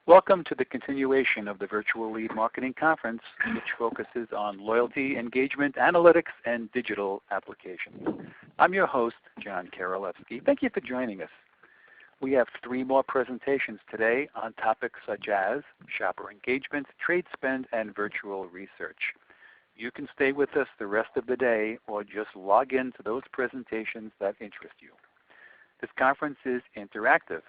Welcome to the continuation of the Virtual Lead Marketing Conference, which focuses on loyalty, engagement, analytics, and digital applications. I'm your host, John Karolewski. Thank you for joining us. We have 3 more presentations today on topics such as shopper engagement, trade spend, and virtual research. You can stay with us the rest of the day or just log in to those presentations that interest you. This conference is interactive.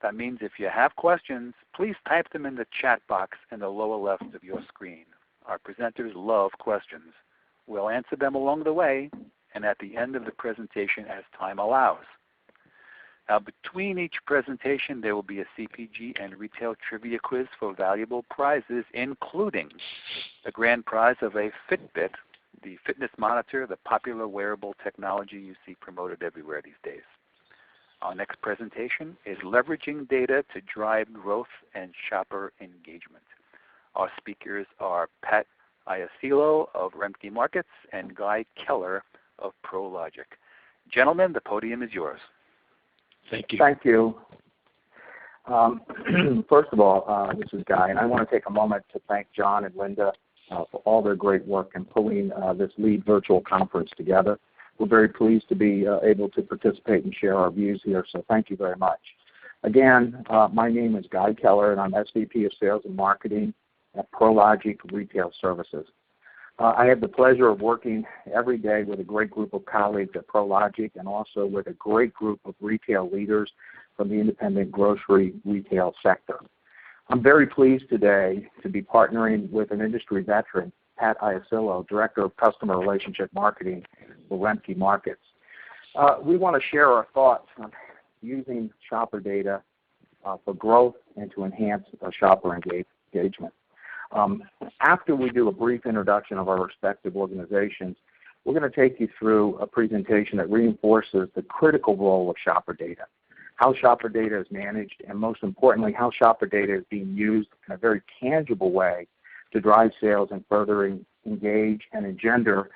That means if you have questions, please type them in the chat box in the lower left of your screen. Our presenters love questions. We'll answer them along the way and at the end of the presentation as time allows. Now, between each presentation, there will be a CPG and retail trivia quiz for valuable prizes, including the grand prize of a Fitbit, the fitness monitor, the popular wearable technology you see promoted everywhere these days. Our next presentation is leveraging data to drive growth and shopper engagement. Our speakers are Pat Iasillo of Remke Markets and Guy Keller of ProLogic. Gentlemen, the podium is yours. Thank you. Thank you. First of all, this is Guy, and I want to take a moment to thank John and Linda for all their great work in pulling this LEAD virtual conference together. We're very pleased to be able to participate and share our views here, so thank you very much. Again, my name is Guy Keller, and I'm SVP of Sales and Marketing at ProLogic Retail Services. I have the pleasure of working every day with a great group of colleagues at ProLogic and also with a great group of retail leaders from the independent grocery retail sector. I'm very pleased today to be partnering with an industry veteran, Pat Iasillo, Director of Customer Relationship Marketing for Remke Markets. We want to share our thoughts on using shopper data for growth and to enhance shopper engagement. After we do a brief introduction of our respective organizations, we're going to take you through a presentation that reinforces the critical role of shopper data, how shopper data is managed, and most importantly, how shopper data is being used in a very tangible way to drive sales and further engage and engender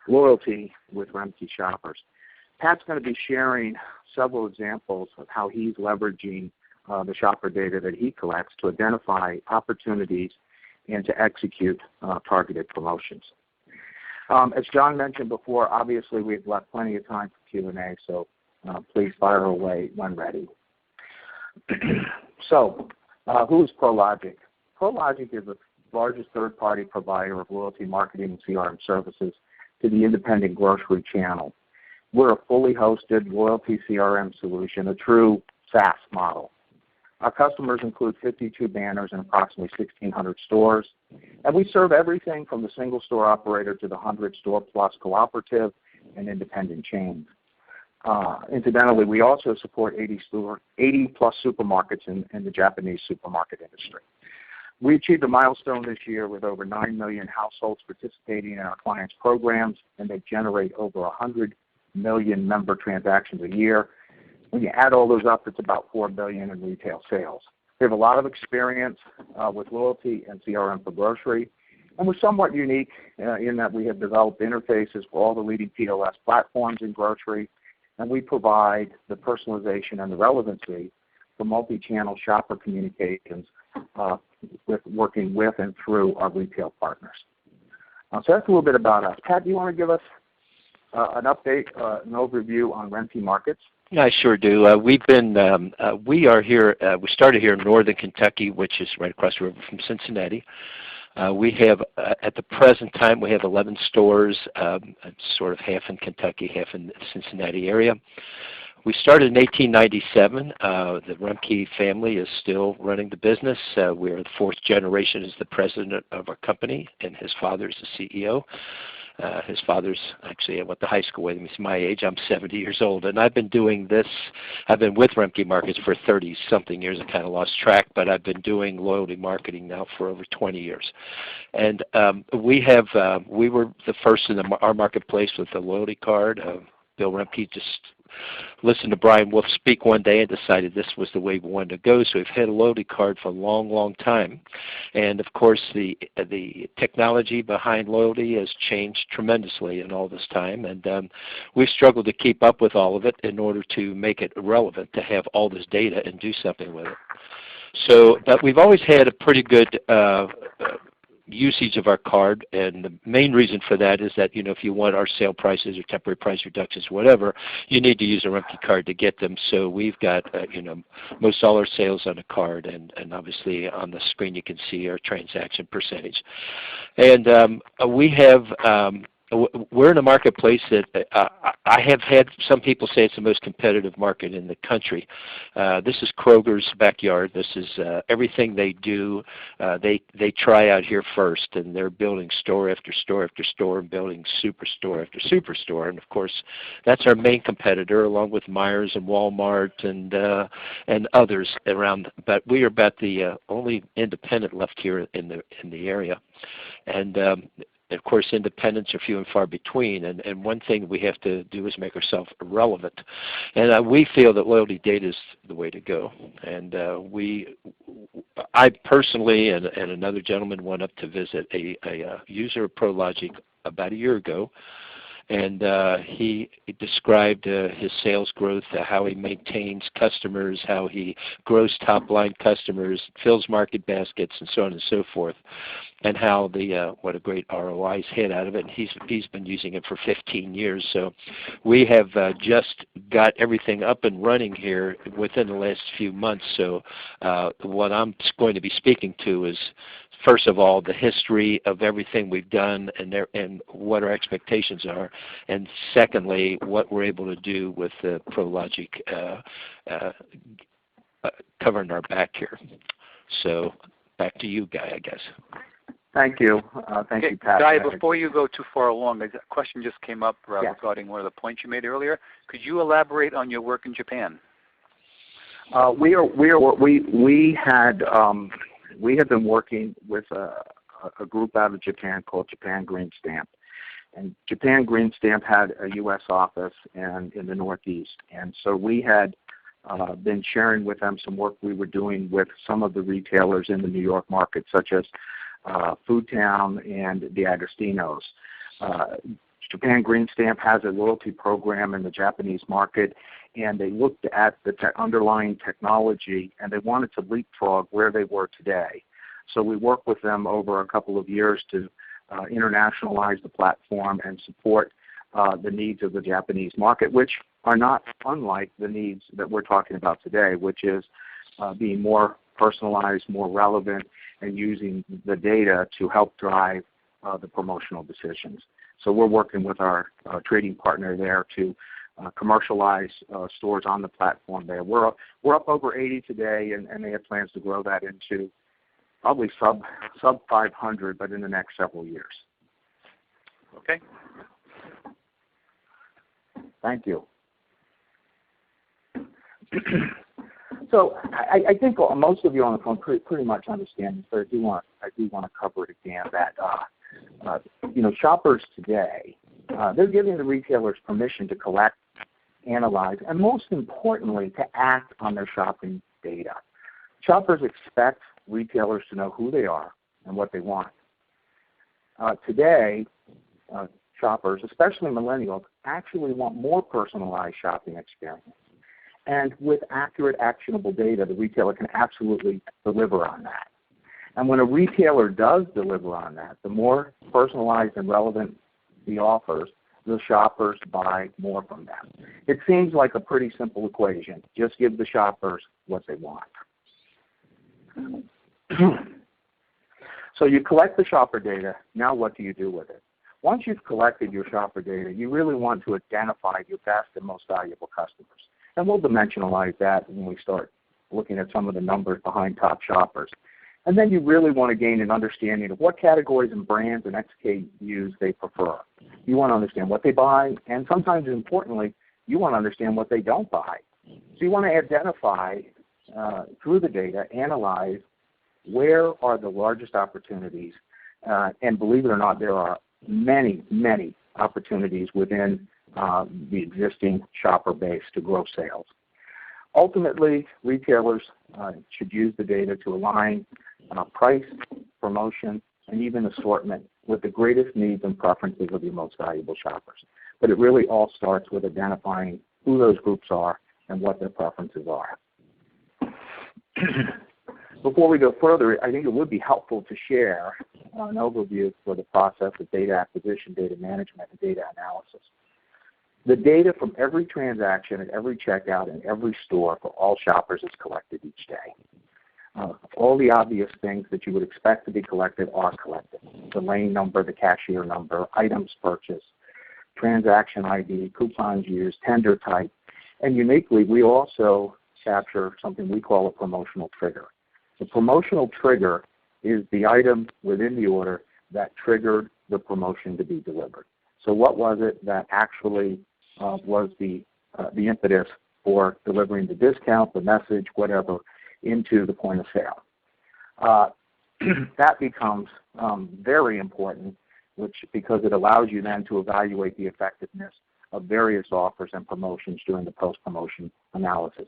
loyalty with Remke shoppers. Pat's going to be sharing several examples of how he's leveraging the shopper data that he collects to identify opportunities and to execute targeted promotions. As John mentioned before, obviously we've left plenty of time for Q&A, so please fire away when ready. So, who is ProLogic? ProLogic is the largest third-party provider of loyalty marketing and CRM services to the independent grocery channel. We're a fully hosted loyalty CRM solution, a true SaaS model. Our customers include 52 banners and approximately 1,600 stores, and we serve everything from the single store operator to the 100-store plus cooperative and independent chains. Incidentally, we also support 80-plus supermarkets in the Japanese supermarket industry. We achieved a milestone this year with over 9 million households participating in our clients' programs, and they generate over 100 million member transactions a year. When you add all those up, it's about $4 billion in retail sales. We have a lot of experience with loyalty and CRM for grocery, and we're somewhat unique in that we have developed interfaces for all the leading POS platforms in grocery, and we provide the personalization and the relevancy for multi-channel shopper communications working with and through our retail partners. So that's a little bit about us. Pat, do you want to give us an update, an overview on Remke Markets? I sure do. We are here. We started here in northern Kentucky, which is right across the river from Cincinnati. We have, at the present time, we have 11 stores, sort of half in Kentucky, half in the Cincinnati area. We started in 1897. The Remke family is still running the business. We are the 4th generation as the president of our company, and his father's the CEO. His father's, actually, I went to high school with him. He's my age. I'm 70 years old. And I've been doing this. I've been with Remke Markets for 30-something years. I kind of lost track, but I've been doing loyalty marketing now for over 20 years. And we were the first in our marketplace with the loyalty card. Bill Remke just listened to Brian Wolf speak one day and decided this was the way we wanted to go. So we've had a loyalty card for a long, long time. And, of course, the technology behind loyalty has changed tremendously in all this time. And we've struggled to keep up with all of it in order to make it relevant to have all this data and do something with it. So we've always had a pretty good usage of our card, and the main reason for that is that, if you want our sale prices or temporary price reductions, whatever, you need to use a Remke card to get them. So we've got most all our sales on a card, and obviously on the screen you can see our transaction percentage. And we're in a marketplace that I have had some people say it's the most competitive market in the country. This is Kroger's backyard. This is everything they do. They try out here first, and they're building store after store after store, and building superstore after superstore. And of course, that's our main competitor, along with Myers and Walmart and others around. But we are about the only independent left here in the area, and of course, independents are few and far between, and one thing we have to do is make ourselves relevant. And we feel that loyalty data is the way to go. And I personally and another gentleman went up to visit a user of ProLogic about a year ago, and he described his sales growth, how he maintains customers, how he grows top-line customers, fills market baskets, and so on and so forth, and how what a great ROI he's had out of it. And he's been using it for 15 years. So we have just got everything up and running here within the last few months. So what I'm going to be speaking to is, first of all, the history of everything we've done and what our expectations are, and secondly, what we're able to do with ProLogic covering our back here. So back to you, Guy, I guess. Thank you. Thank you, Pat. Guy, before you go too far along, a question just came up regarding one of the points you made earlier. Could you elaborate on your work in Japan? We had been working with a group out of Japan called Japan Green Stamp. And Japan Green Stamp had a U.S. office in the Northeast. And so we had been sharing with them some work we were doing with some of the retailers in the New York market, such as Foodtown and the Agostinos. Japan Green Stamp has a loyalty program in the Japanese market, and they looked at the underlying technology, and they wanted to leapfrog where they were today. So we worked with them over a couple of years to internationalize the platform and support the needs of the Japanese market, which are not unlike the needs that we're talking about today, which is being more personalized, more relevant, and using the data to help drive the promotional decisions. So we're working with our trading partner there to commercialize stores on the platform there. We're up over 80 today, and they have plans to grow that into probably sub 500, but in the next several years. Okay. Thank you. So I think most of you on the phone pretty much understand this, but I do want to cover it again that shoppers today, they're giving the retailers permission to collect, analyze, and most importantly, to act on their shopping data. Shoppers expect retailers to know who they are and what they want. Today, shoppers, especially millennials, actually want more personalized shopping experience. And with accurate, actionable data, the retailer can absolutely deliver on that. And when a retailer does deliver on that, the more personalized and relevant the offers, the shoppers buy more from them. It seems like a pretty simple equation. Just give the shoppers what they want. So you collect the shopper data. Now what do you do with it? Once you've collected your shopper data, you really want to identify your best and most valuable customers. And we'll dimensionalize that when we start looking at some of the numbers behind top shoppers. And then you really want to gain an understanding of what categories and brands and SKUs they prefer. You want to understand what they buy, and sometimes importantly, you want to understand what they don't buy. So you want to identify through the data, analyze where are the largest opportunities, and believe it or not, there are many, many opportunities within the existing shopper base to grow sales. Ultimately, retailers should use the data to align price, promotion, and even assortment with the greatest needs and preferences of your most valuable shoppers. But it really all starts with identifying who those groups are and what their preferences are. Before we go further, I think it would be helpful to share an overview for the process of data acquisition, data management, and data analysis. The data from every transaction and every checkout in every store for all shoppers is collected each day. All the obvious things that you would expect to be collected are collected. The lane number, the cashier number, items purchased, transaction ID, coupons used, tender type, and uniquely we also capture something we call a promotional trigger. The promotional trigger is the item within the order that triggered the promotion to be delivered. So what was it that actually was the impetus for delivering the discount, the message, whatever, into the point of sale? That becomes very important, because it allows you then to evaluate the effectiveness of various offers and promotions during the post-promotion analysis.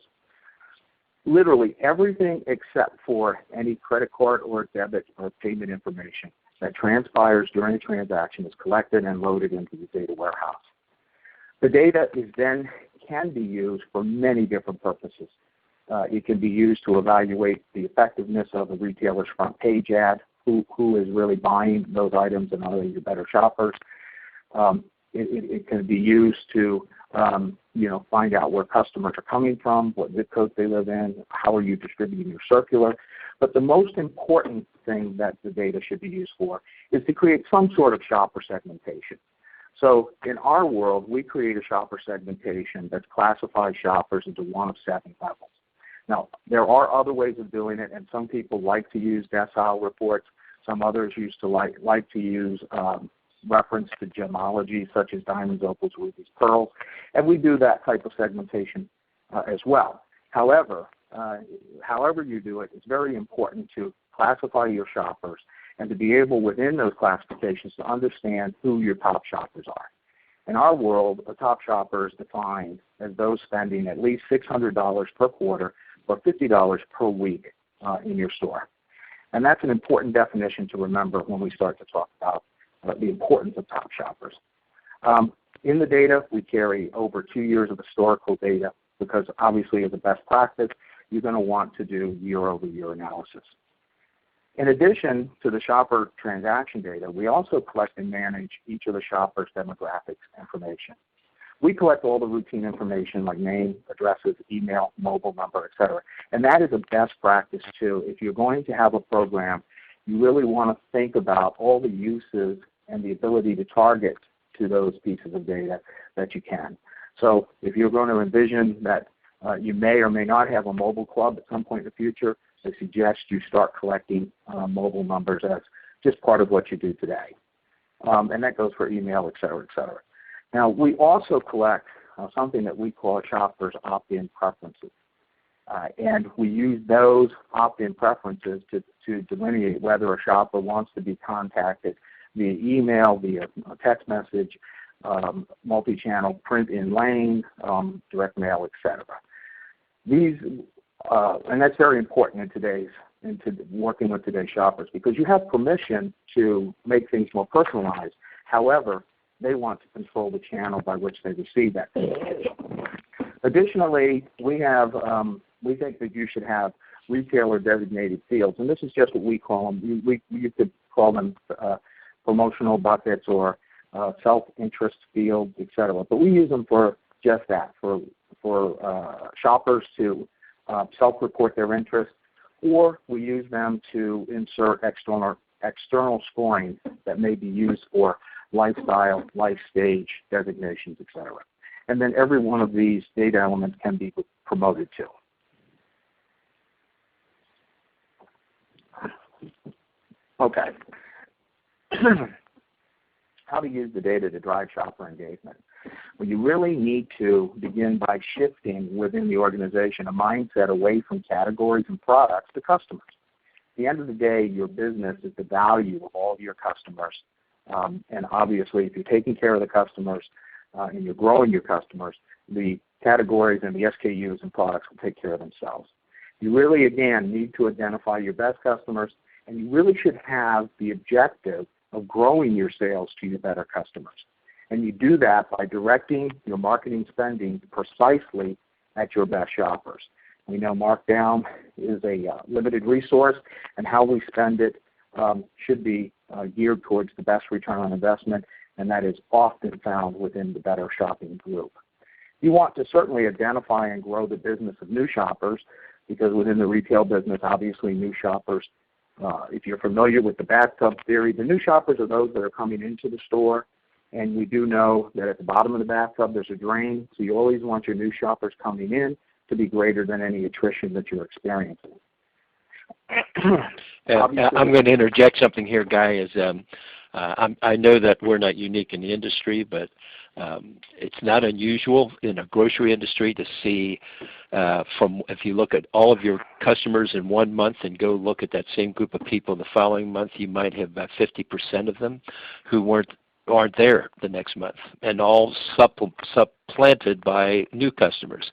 Literally everything except for any credit card or debit or payment information that transpires during a transaction is collected and loaded into the data warehouse. The data can be used for many different purposes. It can be used to evaluate the effectiveness of a retailer's front page ad, who is really buying those items and are they better shoppers. It can be used to find out where customers are coming from, what zip codes they live in, how are you distributing your circular. But the most important thing that the data should be used for is to create some sort of shopper segmentation. So in our world, we create a shopper segmentation that classifies shoppers into one of 7 levels. Now, there are other ways of doing it, and some people like to use decile reports. Some others used to like to use reference to gemology, such as diamonds, opals, rubies, pearls, and we do that type of segmentation as well. However, however you do it, it's very important to classify your shoppers and to be able within those classifications to understand who your top shoppers are. In our world, a top shopper is defined as those spending at least $600 per quarter or $50 per week in your store. And that's an important definition to remember when we start to talk about the importance of top shoppers. In the data, we carry over 2 years of historical data because obviously as a best practice, you're going to want to do year-over-year analysis. In addition to the shopper transaction data, we also collect and manage each of the shopper's demographics information. We collect all the routine information like name, addresses, email, mobile number, etc. And that is a best practice too. If you're going to have a program, you really want to think about all the uses and the ability to target to those pieces of data that you can. So if you're going to envision that you may or may not have a mobile club at some point in the future, I suggest you start collecting mobile numbers as just part of what you do today. And that goes for email, et cetera, et cetera. Now, we also collect something that we call shoppers' opt-in preferences. And we use those opt-in preferences to delineate whether a shopper wants to be contacted via email, via text message, multi-channel, print in lane, direct mail, etc. These, and that's very important into working with today's shoppers because you have permission to make things more personalized. However, they want to control the channel by which they receive that. Additionally, we think that you should have retailer designated fields, and this is just what we call them. You could call them promotional buckets or self-interest fields, etc. But we use them for just that, for shoppers to self-report their interest, or we use them to insert external scoring that may be used for lifestyle, life stage designations, etc. And then every one of these data elements can be promoted to. Okay. How to use the data to drive shopper engagement? Well, you really need to begin by shifting within the organization a mindset away from categories and products to customers. At the end of the day, your business is the value of all of your customers. And obviously, if you're taking care of the customers and you're growing your customers, the categories and the SKUs and products will take care of themselves. You really, again, need to identify your best customers, and you really should have the objective of growing your sales to your better customers. And you do that by directing your marketing spending precisely at your best shoppers. We know markdown is a limited resource, and how we spend it should be geared towards the best return on investment, and that is often found within the better shopping group. You want to certainly identify and grow the business of new shoppers, because within the retail business, obviously new shoppers, if you're familiar with the bathtub theory, the new shoppers are those that are coming into the store, and we do know that at the bottom of the bathtub there's a drain, so you always want your new shoppers coming in to be greater than any attrition that you're experiencing. I'm going to interject something here, Guy. I know that we're not unique in the industry, but it's not unusual in a grocery industry to see if you look at all of your customers in one month and go look at that same group of people the following month, you might have about 50% of them who aren't there the next month, and all supplanted by new customers.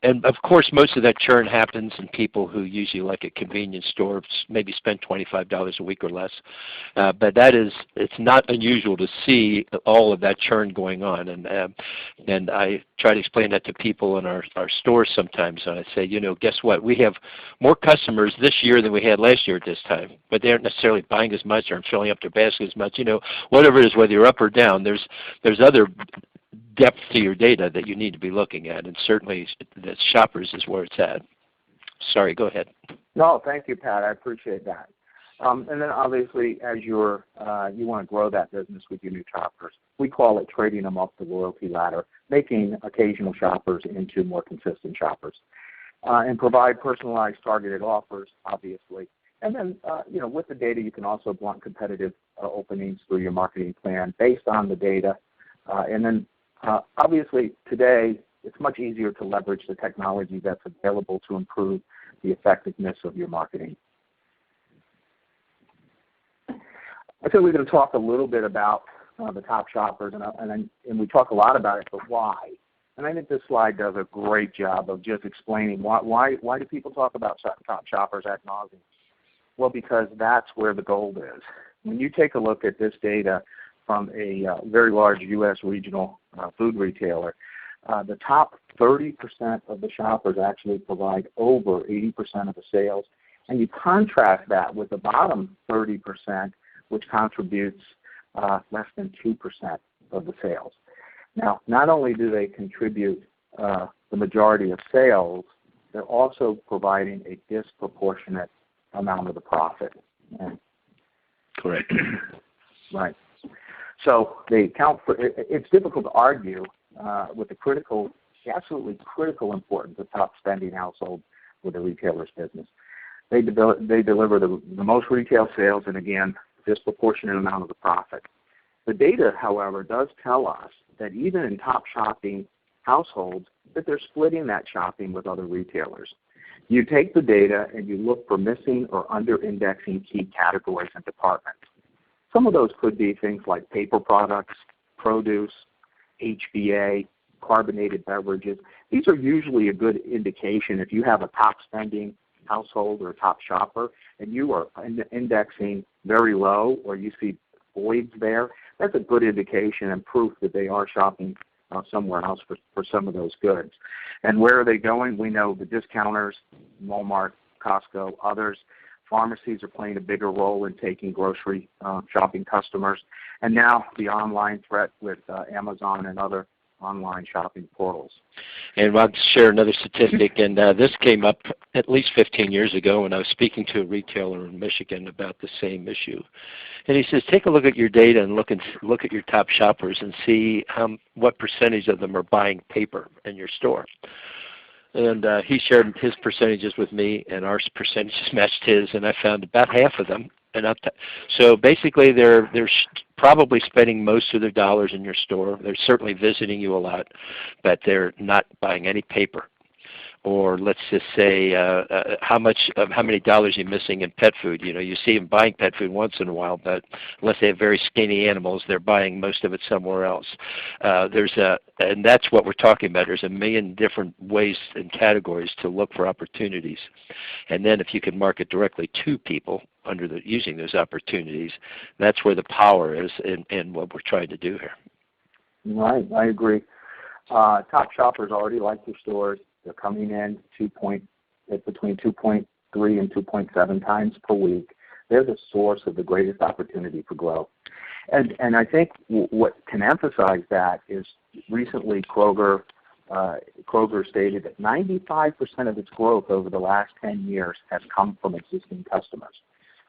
And of course, most of that churn happens in people who usually, like a convenience store, maybe spend $25 a week or less. But it's not unusual to see all of that churn going on. And I try to explain that to people in our stores sometimes. And I say, guess what? We have more customers this year than we had last year at this time, but they aren't necessarily buying as much or filling up their basket as much. Whatever it is, whether you're up or down, there's other depth to your data that you need to be looking at, and certainly the shoppers is where it's at. Sorry, go ahead. No, thank you, Pat. I appreciate that. And then obviously, as you want to grow that business with your new shoppers, we call it trading them up the loyalty ladder, making occasional shoppers into more consistent shoppers, and provide personalized, targeted offers, obviously. And then, with the data, you can also blunt competitive openings through your marketing plan based on the data. And then, obviously, today, it's much easier to leverage the technology that's available to improve the effectiveness of your marketing. I said we're going to talk a little bit about the top shoppers, and we talk a lot about it, but why? And I think this slide does a great job of just explaining why do people talk about top shoppers ad nauseum? Well, because that's where the gold is. When you take a look at this data from a very large U.S. regional food retailer, the top 30% of the shoppers actually provide over 80% of the sales. And you contrast that with the bottom 30%, which contributes less than 2% of the sales. Now, not only do they contribute the majority of sales, they're also providing a disproportionate amount of the profit. Correct. Right. So they account for, it's difficult to argue with the absolutely critical importance of top spending households with a retailer's business. They deliver the most retail sales and, again, disproportionate amount of the profit. The data, however, does tell us that even in top shopping households, that they're splitting that shopping with other retailers. You take the data and you look for missing or under-indexing key categories and departments. Some of those could be things like paper products, produce, HBA, carbonated beverages. These are usually a good indication if you have a top spending household or a top shopper and you are indexing very low or you see voids there. That's a good indication and proof that they are shopping somewhere else for some of those goods. And where are they going? We know the discounters, Walmart, Costco, others. Pharmacies are playing a bigger role in taking grocery shopping customers. And now the online threat with Amazon and other online shopping portals. And I'll share another statistic, and this came up at least 15 years ago when I was speaking to a retailer in Michigan about the same issue. And he says, take a look at your data and look at your top shoppers and see what percentage of them are buying paper in your store. And he shared his percentages with me, and our percentages matched his, and I found about half of them. So basically, they're probably spending most of their dollars in your store. They're certainly visiting you a lot, but they're not buying any paper. Or let's just say how many dollars you're missing in pet food. You see them buying pet food once in a while, but unless they have very skinny animals, they're buying most of it somewhere else. And that's what we're talking about. There's a million different ways and categories to look for opportunities. And then if you can market directly to people using those opportunities, that's where the power is in what we're trying to do here. Right, I agree. Top shoppers already like your stores. They're coming in between 2.3 and 2.7 times per week. They're the source of the greatest opportunity for growth. And I think what can emphasize that is recently Kroger stated that 95% of its growth over the last 10 years has come from existing customers.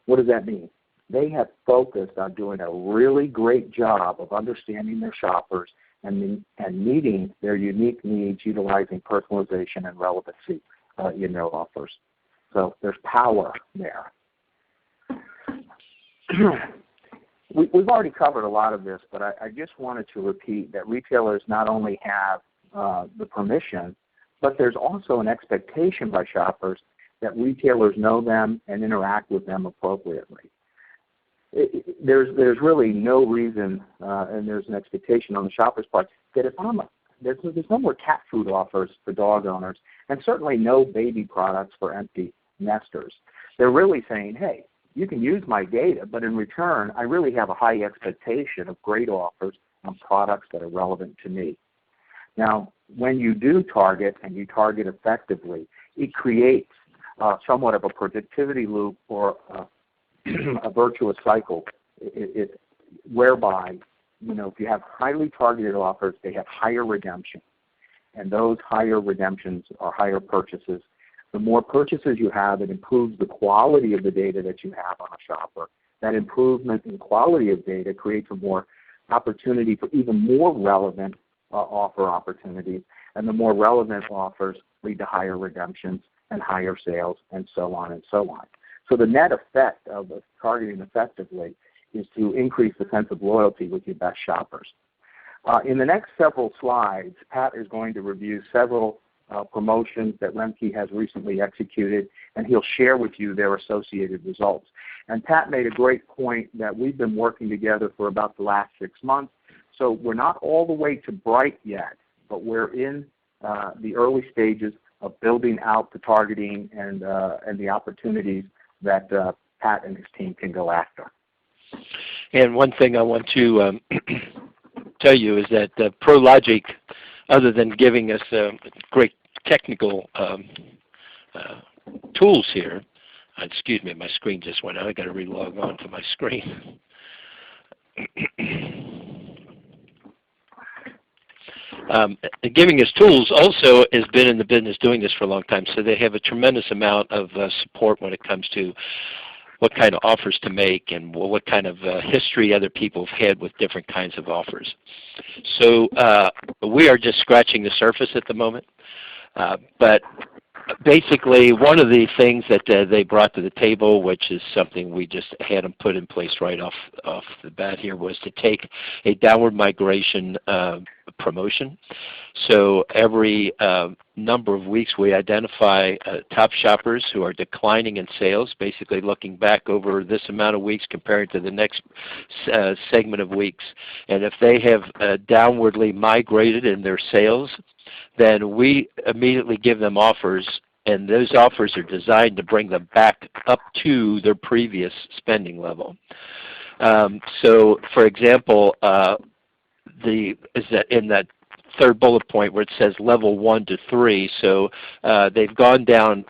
What does that mean? They have focused on doing a really great job of understanding their shoppers and meeting their unique needs, utilizing personalization and relevancy in their offers. So there's power there. We've already covered a lot of this, but I just wanted to repeat that retailers not only have the permission, but there's also an expectation by shoppers that retailers know them and interact with them appropriately. There's really no reason, and there's an expectation on the shopper's part, that if there's no more cat food offers for dog owners, and certainly no baby products for empty nesters. They're really saying, hey, you can use my data, but in return, I really have a high expectation of great offers on products that are relevant to me. Now, when you do target and you target effectively, it creates somewhat of a productivity loop or a virtuous cycle, whereby, if you have highly targeted offers, they have higher redemption. And those higher redemptions are higher purchases. The more purchases you have, it improves the quality of the data that you have on a shopper. That improvement in quality of data creates a more opportunity for even more relevant offer opportunities, and the more relevant offers lead to higher redemptions and higher sales, and so on and so on. So the net effect of targeting effectively is to increase the sense of loyalty with your best shoppers. In the next several slides, Pat is going to review several promotions that Remke has recently executed, and he'll share with you their associated results. And Pat made a great point that we've been working together for about the last 6 months, so we're not all the way to bright yet, but we're in the early stages of building out the targeting and the opportunities that Pat and his team can go after. And one thing I want to tell you is that ProLogic, other than giving us great technical tools here, excuse me, my screen just went out. I got to re-log on to my screen. Giving us tools also has been in the business doing this for a long time, so they have a tremendous amount of support when it comes to what kind of offers to make and what kind of history other people have had with different kinds of offers. So we are just scratching the surface at the moment. But basically, one of the things that they brought to the table, which is something we just had them put in place right off the bat here, was to take a downward migration promotion. So every number of weeks we identify top shoppers who are declining in sales, basically looking back over this amount of weeks compared to the next segment of weeks. And if they have downwardly migrated in their sales, then we immediately give them offers, and those offers are designed to bring them back up to their previous spending level. So, for example, in that third bullet point where it says level 1 to 3, so they've gone down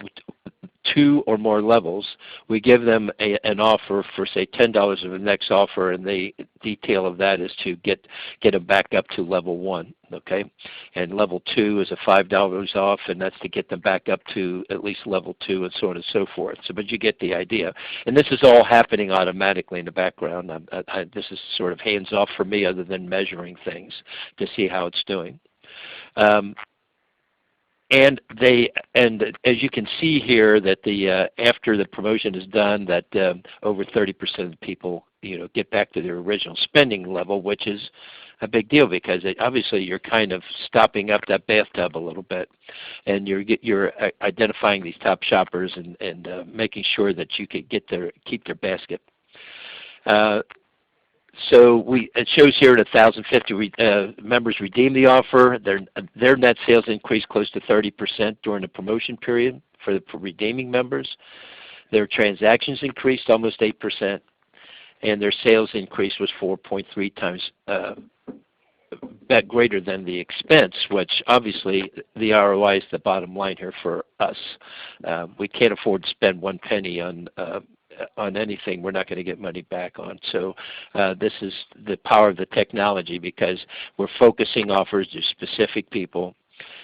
2 or more levels. We give them an offer for, say, $10 of the next offer, and the detail of that is to get them back up to level 1, okay? And level 2 is a $5 off, and that's to get them back up to at least level 2, and so on and so forth. So, but you get the idea. And this is all happening automatically in the background. This is sort of hands-off for me, other than measuring things to see how it's doing. And as you can see here, that after the promotion is done, that over 30% of the people get back to their original spending level, which is a big deal, because obviously you're kind of stopping up that bathtub a little bit, and you're identifying these top shoppers and making sure that you can keep their basket. So it shows here that 1,050 members redeemed the offer. Their net sales increased close to 30% during the promotion period for redeeming members. Their transactions increased almost 8%, and their sales increase was 4.3 times bet greater than the expense, which obviously the ROI is the bottom line here for us. We can't afford to spend one penny on anything we're not going to get money back on. So this is the power of the technology, because we're focusing offers to specific people.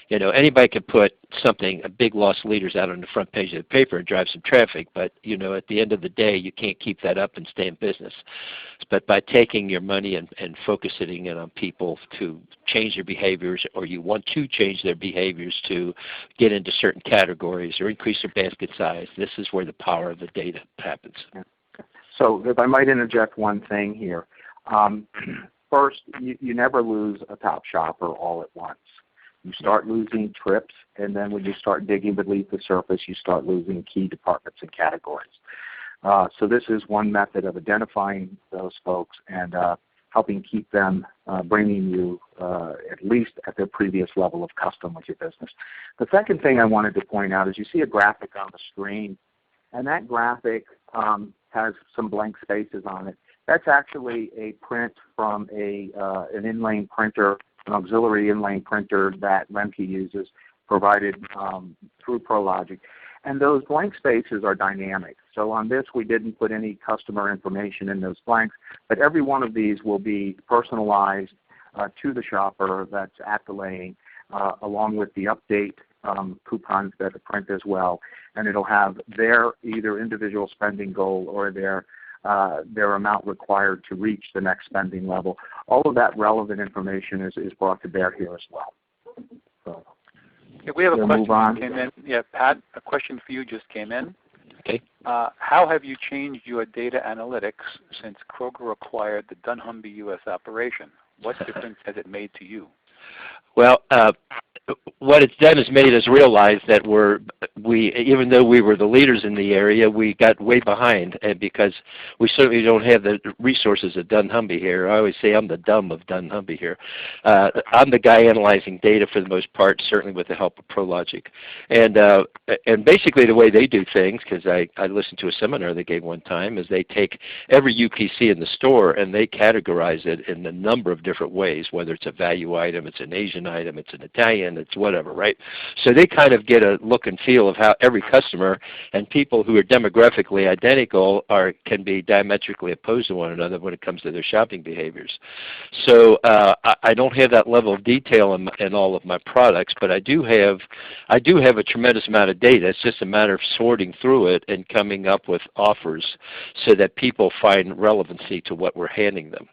You know, anybody could put something, a big loss leaders out on the front page of the paper and drive some traffic, but you know, at the end of the day, you can't keep that up and stay in business. But by taking your money and focusing it on people to change their behaviors, or you want to change their behaviors to get into certain categories or increase their basket size, this is where the power of the data happens. So if I might interject one thing here. First, you never lose a top shopper all at once. You start losing trips, and then when you start digging beneath the surface, you start losing key departments and categories. So this is one method of identifying those folks and helping keep them bringing you at least at their previous level of custom with your business. The second thing I wanted to point out is you see a graphic on the screen, and that graphic has some blank spaces on it. That's actually a print from an inlane printer, an auxiliary inlane printer that Remke uses, provided through ProLogic. And those blank spaces are dynamic. So on this, we didn't put any customer information in those blanks, but every one of these will be personalized to the shopper that's at the lane, along with the update coupons that are print as well. And it'll have their either individual spending goal or their amount required to reach the next spending level. All of that relevant information is brought to bear here as well. So, yeah, we have a question that came in. Yeah, Pat, a question for you just came in. Okay. How have you changed your data analytics since Kroger acquired the dunnhumby U.S. operation? What difference has it made to you? Well, what it's done is made us realize that even though we were the leaders in the area, we got way behind, and because we certainly don't have the resources of dunnhumby here. I always say I'm the dumb of dunnhumby here. I'm the guy analyzing data for the most part, certainly with the help of ProLogic. And basically the way they do things, because I listened to a seminar they gave one time, is they take every UPC in the store and they categorize it in a number of different ways, whether it's a value item, it's an Asian item, it's an Italian, it's whatever, right? So they kind of get a look and feel of how every customer and people who are demographically identical can be diametrically opposed to one another when it comes to their shopping behaviors. So I don't have that level of detail in all of my products, but I do have a tremendous amount of data. It's just a matter of sorting through it and coming up with offers so that people find relevancy to what we're handing them.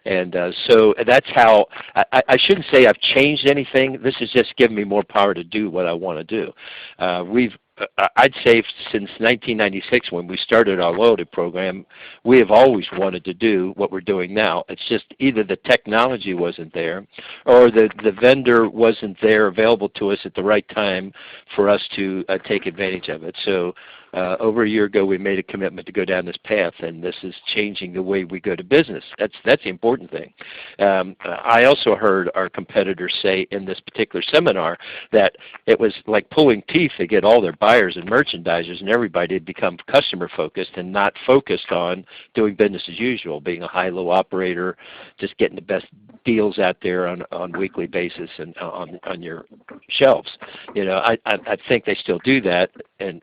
And so that's how I shouldn't say I've changed anything. This has just given me more power to do what I want to do. I'd say since 1996 when we started our loyalty program, we have always wanted to do what we're doing now. It's just either the technology wasn't there or the vendor wasn't there available to us at the right time for us to take advantage of it. So over a year ago, we made a commitment to go down this path, and this is changing the way we go to business. That's the important thing. I also heard our competitors say in this particular seminar that it was like pulling teeth to get all their buyers and merchandisers and everybody to become customer focused and not focused on doing business as usual, being a high-low operator, just getting the best deals out there on a weekly basis and on your shelves. You know, I think they still do that, and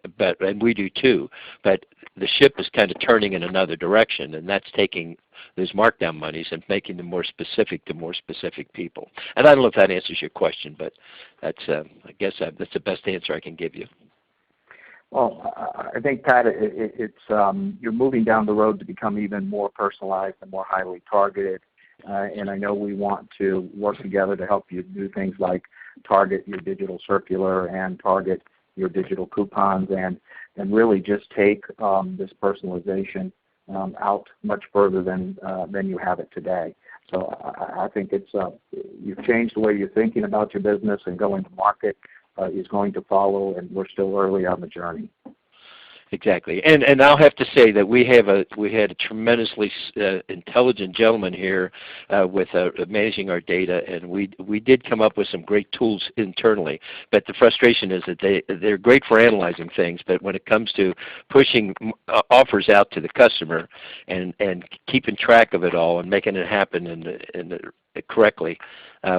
we do too. But the ship is kind of turning in another direction, and that's taking those markdown monies and making them more specific to more specific people. And I don't know if that answers your question, but that's I guess that's the best answer I can give you. Well, I think, Pat, you're moving down the road to become even more personalized and more highly targeted. And I know we want to work together to help you do things like target your digital circular and target your digital coupons and really just take this personalization out much further than you have it today. So I think you've changed the way you're thinking about your business, and going to market is going to follow, and we're still early on the journey. Exactly, and I'll have to say that we had a tremendously intelligent gentleman here with managing our data, and we did come up with some great tools internally. But the frustration is that they're great for analyzing things, but when it comes to pushing offers out to the customer and keeping track of it all and making it happen in the correctly.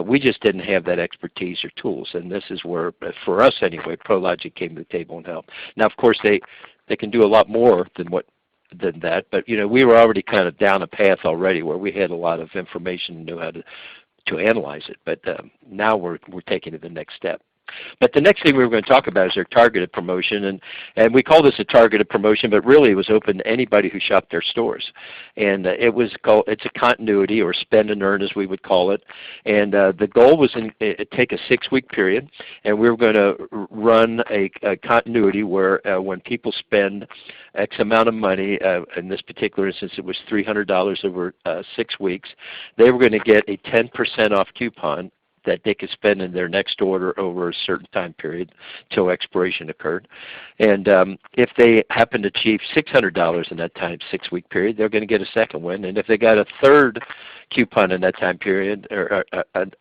We just didn't have that expertise or tools, and this is where, for us anyway, ProLogic came to the table and helped. Now, of course, they can do a lot more than that, but we were already kind of down a path already where we had a lot of information and knew how to analyze it. But now we're taking it the next step. But the next thing we were going to talk about is our targeted promotion, and we call this a targeted promotion, but really it was open to anybody who shopped their stores. And it's a continuity, or spend and earn as we would call it. And the goal was take a 6-week period, and we were going to run a continuity where when people spend X amount of money, in this particular instance it was $300 over 6 weeks, they were going to get a 10% off coupon that they could spend in their next order over a certain time period till expiration occurred. And if they happen to achieve $600 in that 6-week period, they're going to get a second one. And if they got a third coupon in that time period, or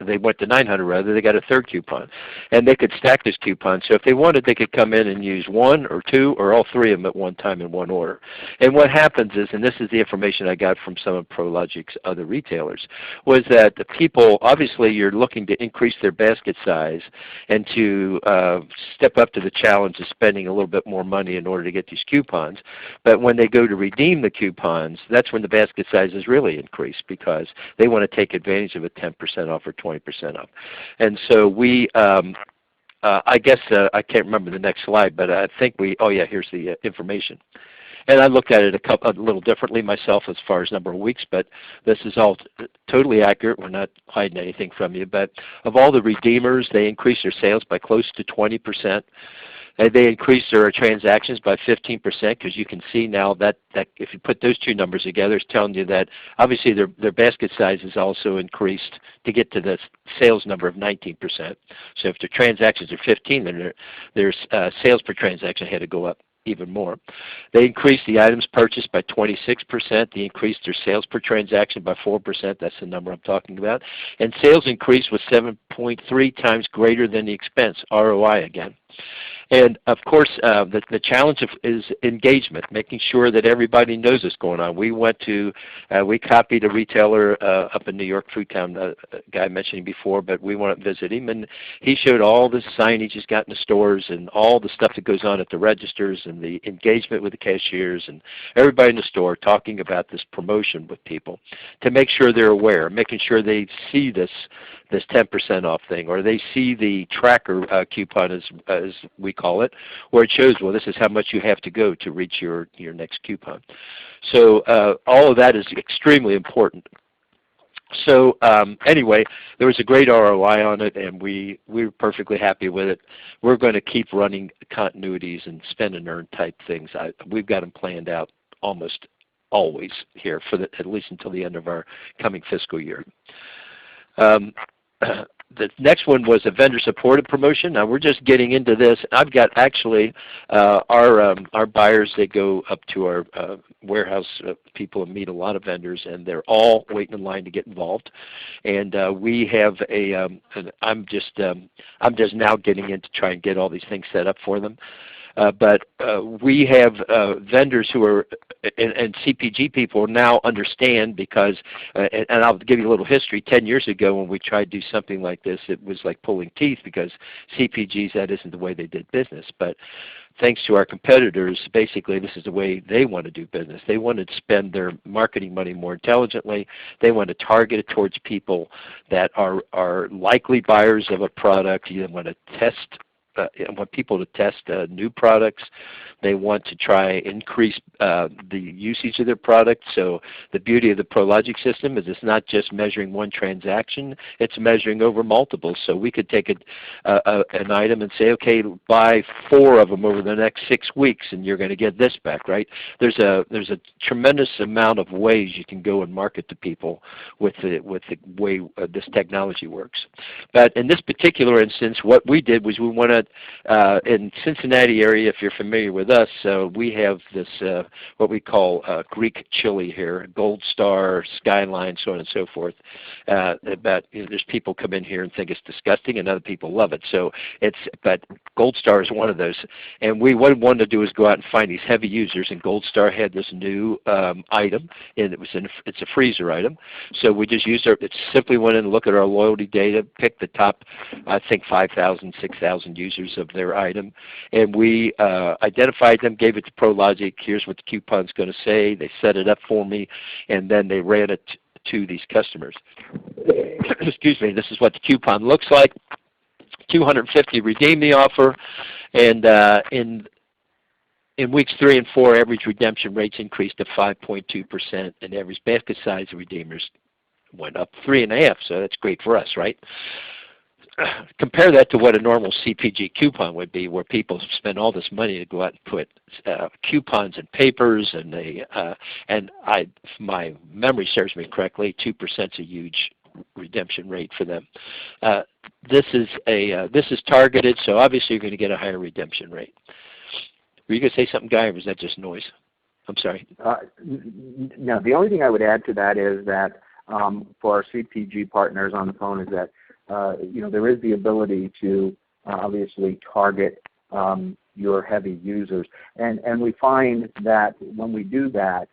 they went to 900 rather, they got a third coupon. And they could stack this coupon. So if they wanted, they could come in and use one or two or all three of them at one time in one order. And what happens is, and this is the information I got from some of ProLogic's other retailers, was that the people, obviously you're looking to increase their basket size and to step up to the challenge of spending a little bit more money in order to get these coupons. But when they go to redeem the coupons, that's when the basket sizes really increase, because they want to take advantage of a 10% off or 20% off. And so we, I guess I can't remember the next slide, but I think oh yeah, here's the information. And I looked at it a little differently myself as far as number of weeks, but this is all totally accurate. We're not hiding anything from you. But of all the redeemers, they increased their sales by close to 20%. And they increased their transactions by 15%, because you can see now that if you put those two numbers together, it's telling you that obviously their basket size is also increased to get to the sales number of 19%. So if their transactions are 15, then their sales per transaction had to go up even more. They increased the items purchased by 26%. They increased their sales per transaction by 4%. That's the number I'm talking about. And sales increase was 7.3 times greater than the expense, ROI again. And of course, the challenge is engagement, making sure that everybody knows what's going on. We copied a retailer up in New York, Foodtown, a guy I mentioned before, but we went to visit him, and he showed all the signage he's got in the stores and all the stuff that goes on at the registers and the engagement with the cashiers and everybody in the store talking about this promotion with people to make sure they're aware, making sure they see this 10% off thing, or they see the tracker coupon as we call it, where it shows, well, this is how much you have to go to reach your next coupon. So all of that is extremely important. So anyway, there was a great ROI on it, and we were perfectly happy with it. We're going to keep running continuities and spend and earn type things. We've got them planned out almost always here for at least until the end of our coming fiscal year. The next one was a vendor-supported promotion. Now we're just getting into this. I've got actually our buyers. They go up to our warehouse people and meet a lot of vendors, and they're all waiting in line to get involved. And we have I'm just now getting in to try and get all these things set up for them. But we have vendors who are, and CPG people now understand, because, and I'll give you a little history. 10 years ago when we tried to do something like this, it was like pulling teeth, because CPGs, that isn't the way they did business. But thanks to our competitors, basically this is the way they want to do business. They want to spend their marketing money more intelligently. They want to target it towards people that are likely buyers of a product. You want to want people to test new products. They want to try and increase the usage of their product. So the beauty of the ProLogic system is it's not just measuring one transaction, it's measuring over multiples. So we could take an item and say, okay, buy 4 of them over the next 6 weeks and you're going to get this back, right? There's a tremendous amount of ways you can go and market to people with the way this technology works. But in this particular instance, what we did was we went In Cincinnati area, if you're familiar with us, we have this what we call Greek chili here, Gold Star, Skyline, so on and so forth. There's people come in here and think it's disgusting, and other people love it. So but Gold Star is one of those. And what we wanted to do is go out and find these heavy users, and Gold Star had this new item, and it's a freezer item. So we just simply went in and looked at our loyalty data, picked the top, I think 5,000, 6,000 users of their item, and we identified them, gave it to ProLogic. Here's what the coupon's going to say. They set it up for me, and then they ran it to these customers. Excuse me. This is what the coupon looks like. 250 redeem the offer, and in weeks 3 and 4, average redemption rates increased to 5.2%, and average basket size of redeemers went up 3.5%. So that's great for us, right? Compare that to what a normal CPG coupon would be, where people spend all this money to go out and put coupons and papers, and if my memory serves me correctly, 2% is a huge redemption rate for them. This is targeted, so obviously you're going to get a higher redemption rate. Were you going to say something, Guy, or was that just noise? I'm sorry. No, the only thing I would add to that is that for our CPG partners on the phone is that there is the ability to obviously target your heavy users, and we find that when we do that,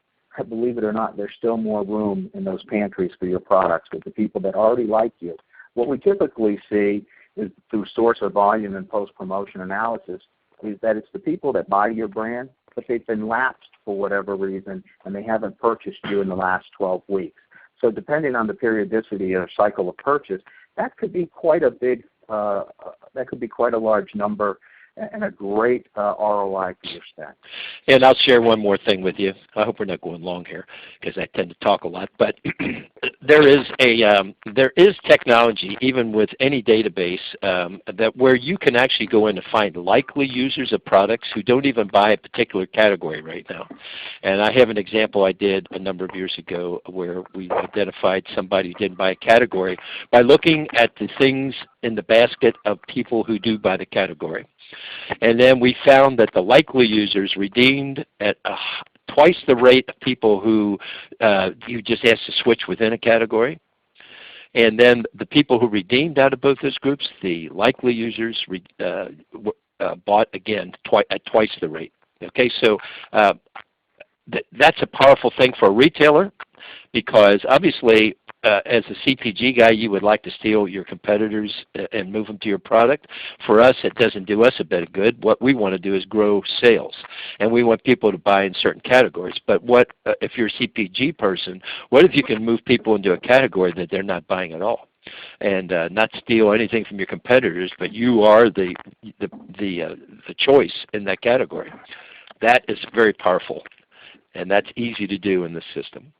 believe it or not, there's still more room in those pantries for your products with the people that already like you. What we typically see is through source or volume and post-promotion analysis is that it's the people that buy your brand, but they've been lapsed for whatever reason, and they haven't purchased you in the last 12 weeks. So depending on the periodicity or cycle of purchase, that could be quite a large number and a great ROI for your spend. And I'll share one more thing with you. I hope we're not going long here because I tend to talk a lot. But there is technology, even with any database, that where you can actually go in and find likely users of products who don't even buy a particular category right now. And I have an example I did a number of years ago where we identified somebody who didn't buy a category by looking at the things in the basket of people who do buy the category. And then we found that the likely users redeemed at twice the rate of people who you just asked to switch within a category. And then the people who redeemed out of both those groups, the likely users bought again at twice the rate. Okay, so that's a powerful thing for a retailer because obviously as a CPG guy, you would like to steal your competitors and move them to your product. For us, it doesn't do us a bit of good. What we want to do is grow sales, and we want people to buy in certain categories. But what if you're a CPG person, what if you can move people into a category that they're not buying at all? And not steal anything from your competitors, but you are the choice in that category. That is very powerful, and that's easy to do in this system.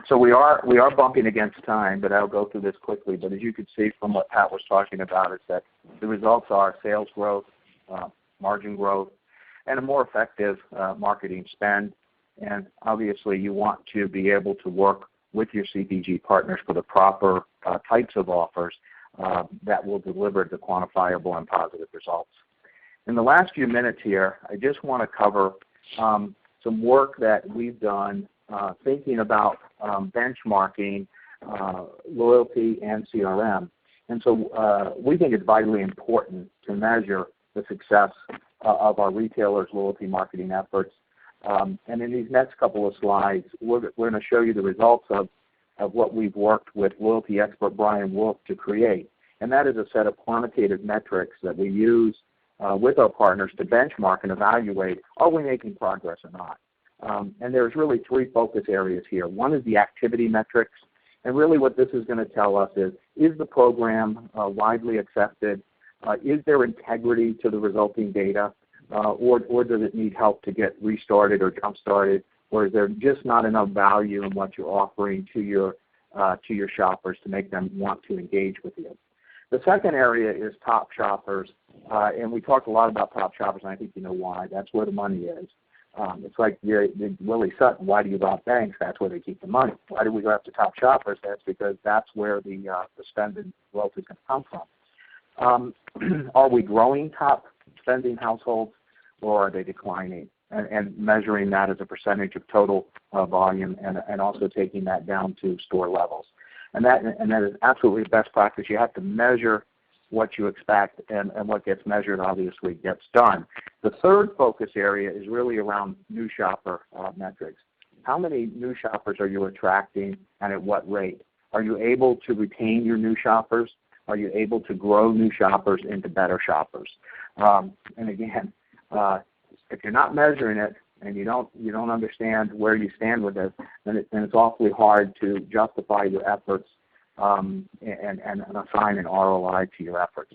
So we are bumping against time, but I'll go through this quickly. But as you can see from what Pat was talking about, is that the results are sales growth, margin growth, and a more effective marketing spend. And obviously, you want to be able to work with your CPG partners for the proper types of offers that will deliver the quantifiable and positive results. In the last few minutes here, I just want to cover some work that we've done thinking about benchmarking loyalty and CRM. And so we think it's vitally important to measure the success of our retailers' loyalty marketing efforts. And in these next couple of slides, we're going to show you the results of what we've worked with loyalty expert Brian Wolf to create. And that is a set of quantitative metrics that we use with our partners to benchmark and evaluate, are we making progress or not? And there's really three focus areas here. One is the activity metrics, and really what this is going to tell us is the program widely accepted? Is there integrity to the resulting data, or does it need help to get restarted or jump-started, or is there just not enough value in what you're offering to your shoppers to make them want to engage with you? The second area is top shoppers, and we talked a lot about top shoppers, and I think you know why. That's where the money is. It's like Willie Sutton, why do you rob banks? That's where they keep the money. Why do we go after top shoppers? That's because that's where the spend and wealth is going to come from. Are we growing top spending households, or are they declining? And measuring that as a percentage of total volume, and also taking that down to store levels. And that is absolutely best practice. You have to measure what you expect, and what gets measured obviously gets done. The third focus area is really around new shopper metrics. How many new shoppers are you attracting, and at what rate? Are you able to retain your new shoppers? Are you able to grow new shoppers into better shoppers? And again, if you're not measuring it and you don't understand where you stand with it, then it's awfully hard to justify your efforts and assign an ROI to your efforts.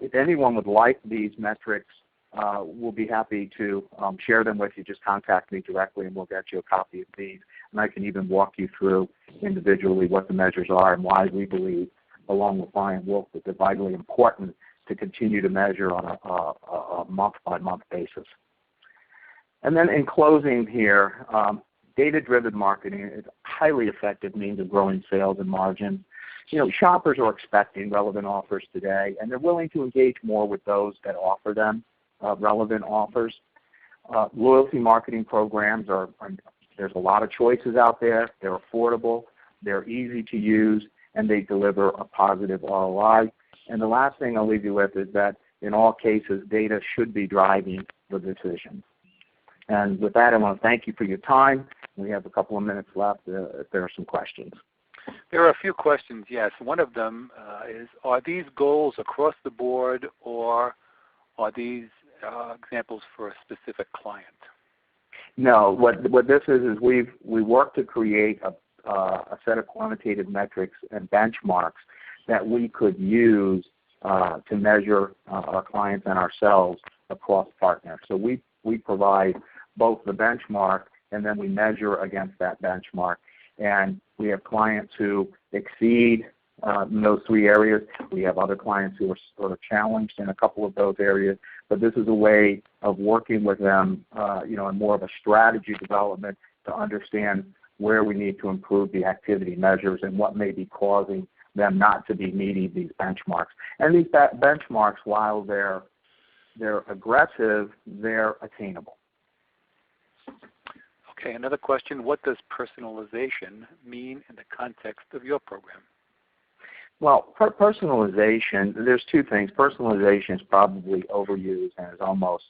If anyone would like these metrics, we'll be happy to share them with you. Just contact me directly and we'll get you a copy of these. And I can even walk you through individually what the measures are and why we believe, along with Brian Wolf, that they're vitally important to continue to measure on a month-by-month basis. And then in closing here, data-driven marketing is a highly effective means of growing sales and margins. Shoppers are expecting relevant offers today, and they're willing to engage more with those that offer them relevant offers. Loyalty marketing programs there's a lot of choices out there. They're affordable, they're easy to use, and they deliver a positive ROI. And the last thing I'll leave you with is that in all cases, data should be driving the decision. And with that, I want to thank you for your time. We have a couple of minutes left if there are some questions. There are a few questions, yes. One of them is, are these goals across the board, or are these examples for a specific client? No, what this is we work to create a set of quantitative metrics and benchmarks that we could use to measure our clients and ourselves across partners. So we provide both the benchmark, and then we measure against that benchmark. And we have clients who exceed in those three areas. We have other clients who are sort of challenged in a couple of those areas. But this is a way of working with them, in more of a strategy development to understand where we need to improve the activity measures and what may be causing them not to be meeting these benchmarks. And these benchmarks, while they're aggressive, they're attainable. Okay, another question. What does personalization mean in the context of your program? Well, personalization, there's two things. Personalization is probably overused and is almost,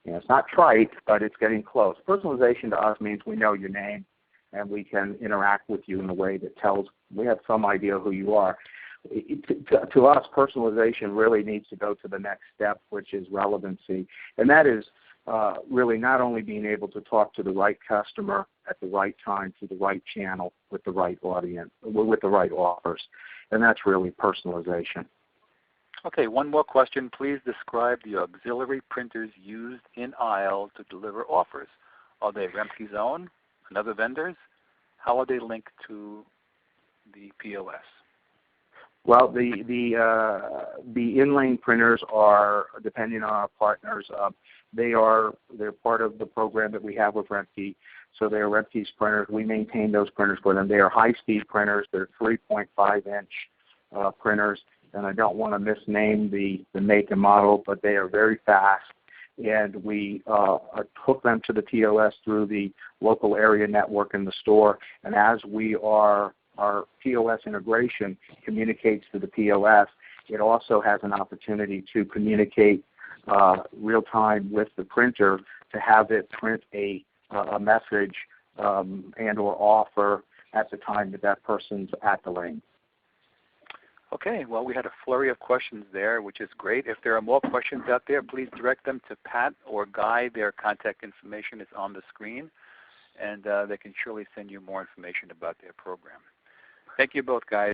it's not trite, but it's getting close. Personalization to us means we know your name and we can interact with you in a way that tells we have some idea who you are. To us, personalization really needs to go to the next step, which is relevancy. And that is really not only being able to talk to the right customer at the right time, through the right channel, with the right audience, with the right offers. And that's really personalization. Okay, one more question. Please describe the auxiliary printers used in aisle to deliver offers. Are they Remke's own and other vendors? How are they linked to the POS? Well, the in-lane printers are, depending on our partners, they're part of the program that we have with Remke. So they are Remke's printers. We maintain those printers for them. They are high-speed printers. They're 3.5-inch printers. And I don't want to misname the make and model, but they are very fast. And we hook them to the POS through the local area network in the store. And as our POS integration communicates to the POS, it also has an opportunity to communicate real-time with the printer to have it print a message and or offer at the time that person's at the lane. Okay, well, we had a flurry of questions there, which is great. If there are more questions out there, please direct them to Pat or Guy. Their contact information is on the screen, and they can surely send you more information about their program. Thank you both, guys.